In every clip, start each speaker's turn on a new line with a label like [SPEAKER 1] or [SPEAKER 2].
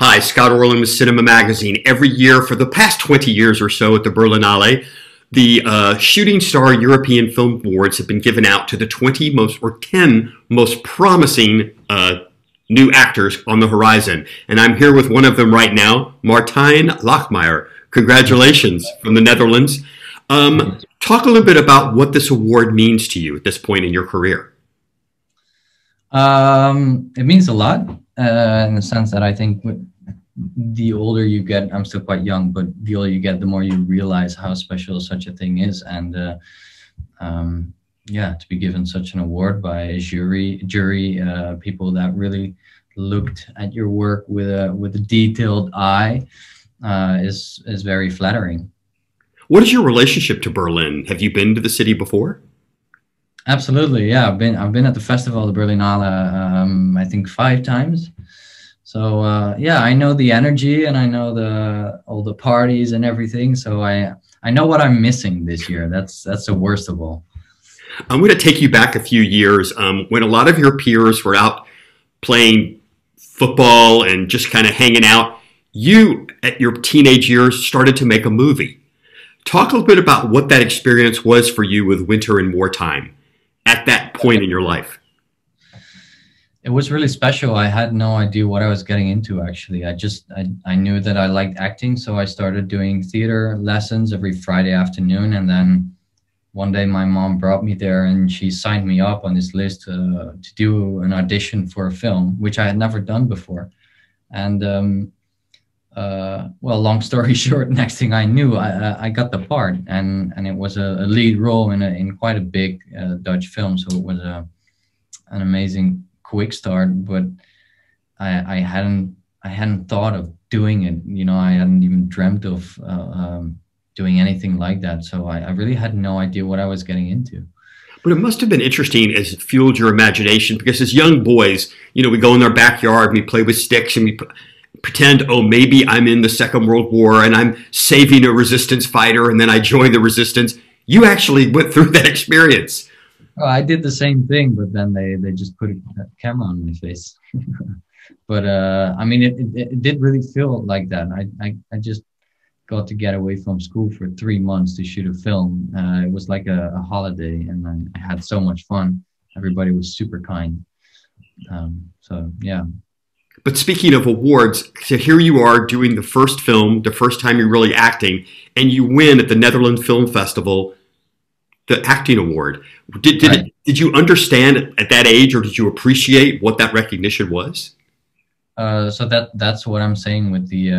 [SPEAKER 1] Hi, Scott Orlin with Cinema-Magazin. Every year for the past 20 years or so at the Berlinale, the Shooting Star European Film Awards have been given out to the 10 most promising new actors on the horizon. And I'm here with one of them right now, Martijn Lakemeier. Congratulations from the Netherlands. Talk a little bit about what this award means to you at this point in your career.
[SPEAKER 2] It means a lot in the sense that I think the older you get, I'm still quite young, but the older you get, the more you realize how special such a thing is. And yeah, to be given such an award by a jury, people that really looked at your work with a detailed eye is very flattering.
[SPEAKER 1] What is your relationship to Berlin? Have you been to the city before?
[SPEAKER 2] Absolutely, yeah. I've been at the festival, the Berlinale, I think 5 times. So yeah, I know the energy and I know all the parties and everything. So I know what I'm missing this year. That's the worst of all.
[SPEAKER 1] I'm going to take you back a few years when a lot of your peers were out playing football and just kind of hanging out. You, at your teenage years, started to make a movie. Talk a little bit about what that experience was for you with Winter and Wartime at that point in your life.
[SPEAKER 2] It was really special. I had no idea what I was getting into, actually. I knew that I liked acting, so I started doing theater lessons every Friday afternoon. And then one day my mom brought me there and she signed me up on this list to do an audition for a film, which I had never done before. And well, long story short, next thing I knew, I got the part, and it was a lead role in quite a big Dutch film. So it was an amazing quick start, but I hadn't thought of doing it. You know, I hadn't even dreamt of doing anything like that. So I really had no idea what I was getting into.
[SPEAKER 1] But it must have been interesting as it fueled your imagination, because as young boys, you know, we go in our backyard, we play with sticks, and we pretend, oh, maybe I'm in the Second World War and I'm saving a resistance fighter, and then I join the resistance. You actually went through that experience.
[SPEAKER 2] Oh, I did the same thing, but then they just put a camera on my face. But I mean, it did really feel like that. I just got to get away from school for 3 months to shoot a film. It was like a holiday, and I had so much fun. Everybody was super kind. So yeah.
[SPEAKER 1] But speaking of awards, so here you are doing the first film, the first time you're really acting, and you win at the Netherlands Film Festival the acting award. Did you understand at that age, or did you appreciate what that recognition was?
[SPEAKER 2] So that's what I'm saying with the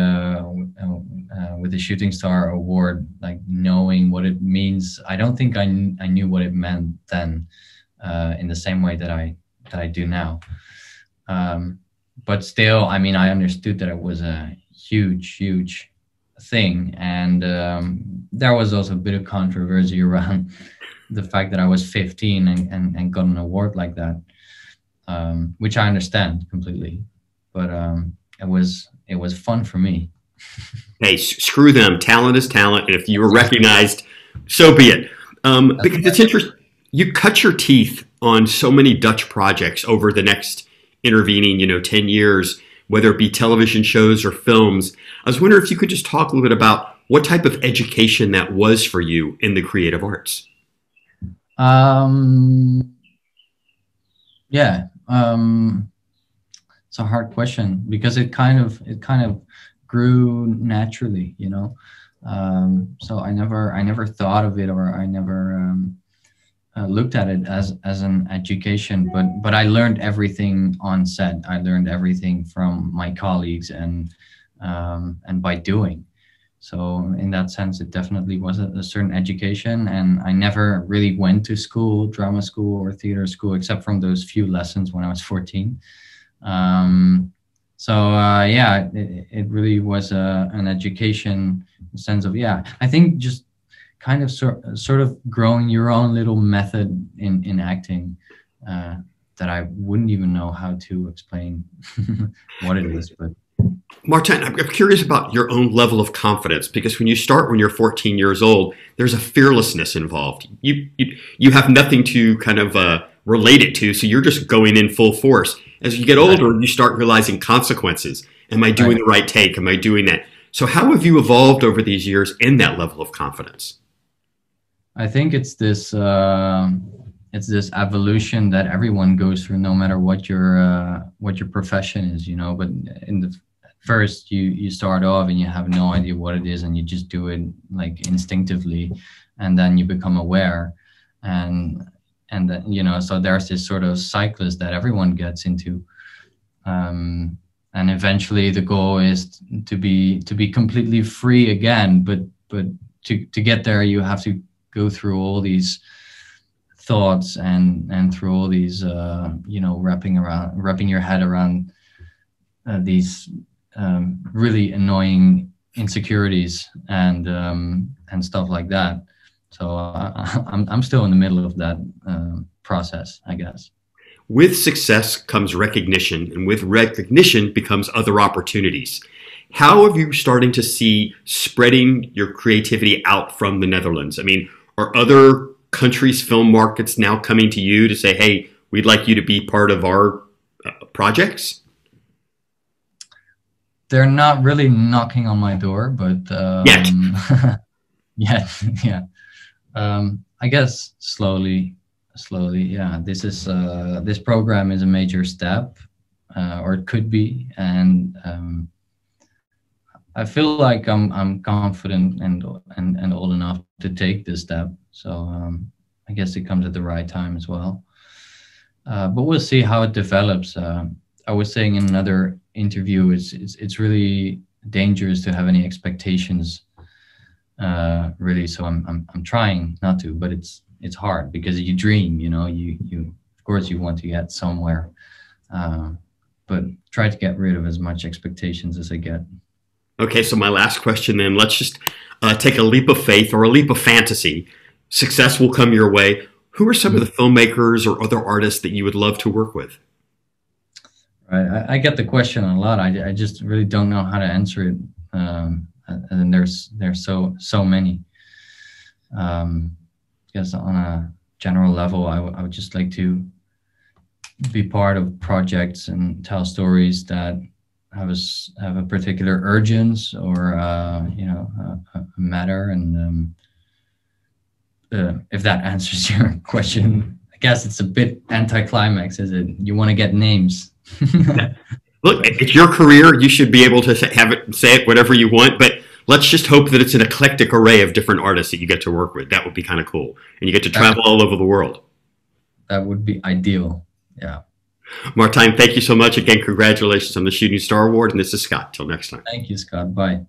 [SPEAKER 2] Shooting Star Award, like knowing what it means. I don't think I knew what it meant then in the same way that I do now. But still, I mean, I understood that it was a huge thing. And there was also a bit of controversy around the fact that I was 15 and got an award like that, which I understand completely. But it was fun for me.
[SPEAKER 1] Hey, screw them. Talent is talent. And if you were recognized, so be it. Because it's interesting. You cut your teeth on so many Dutch projects over the next intervening, 10 years, whether it be television shows or films. I was wondering if you could just talk a little bit about what type of education that was for you in the creative arts.
[SPEAKER 2] Yeah, it's a hard question because it kind of grew naturally, you know. So I never thought of it, or I never looked at it as an education, but I learned everything on set. I learned everything from my colleagues and by doing. So in that sense, it definitely was a certain education. And I never really went to school, drama school or theater school, except from those few lessons when I was 14. Yeah, it really was an education in the sense of, yeah, I think just kind of sort of growing your own little method in acting that I wouldn't even know how to explain what it is. But
[SPEAKER 1] Martijn, I'm curious about your own level of confidence, because when you start when you're 14 years old, there's a fearlessness involved. You have nothing to kind of relate it to, so you're just going in full force. As you get older, you start realizing consequences. Am I doing the right take? Am I doing that? So how have you evolved over these years in that level of confidence?
[SPEAKER 2] I think it's this evolution that everyone goes through, no matter what your profession is, you know. But in the first, you start off and you have no idea what it is, and you just do it like instinctively, and then you become aware, and then, you know, so there's this sort of cyclist that everyone gets into, and eventually the goal is to be completely free again. But to get there, you have to go through all these thoughts and through all these you know, wrapping your head around these really annoying insecurities and stuff like that. So I'm still in the middle of that process, I guess.
[SPEAKER 1] With success comes recognition, and with recognition becomes other opportunities. How are you starting to see spreading your creativity out from the Netherlands? I mean, are other countries' film markets now coming to you to say, hey, we'd like you to be part of our projects?
[SPEAKER 2] They're not really knocking on my door, but
[SPEAKER 1] yet.
[SPEAKER 2] yeah. I guess slowly, yeah. This program is a major step, or it could be, and I feel like I'm confident and old enough to take this step. So I guess it comes at the right time as well. But we'll see how it develops. I was saying in another interview, it's really dangerous to have any expectations, really. So I'm trying not to, but it's hard because you dream, you know. You of course you want to get somewhere, but try to get rid of as much expectations as I get.
[SPEAKER 1] Okay, so my last question then, let's just take a leap of faith or a leap of fantasy. Success will come your way. Who are some of the filmmakers or other artists that you would love to work with?
[SPEAKER 2] Right, I get the question a lot. I just really don't know how to answer it. And there's so many. Because on a general level, I would just like to be part of projects and tell stories that have a particular urgency or you know, a matter. And if that answers your question, I guess it's a bit anticlimax, is it? You want to get names.
[SPEAKER 1] Look, it's your career. You should be able to say it whatever you want, but let's just hope that it's an eclectic array of different artists that you get to work with. That would be kind of cool. And you get to travel all over the world.
[SPEAKER 2] That would be ideal. Yeah.
[SPEAKER 1] Martijn, thank you so much. Again, congratulations on the Shooting Star Award. And this is Scott. Till next time.
[SPEAKER 2] Thank you, Scott. Bye.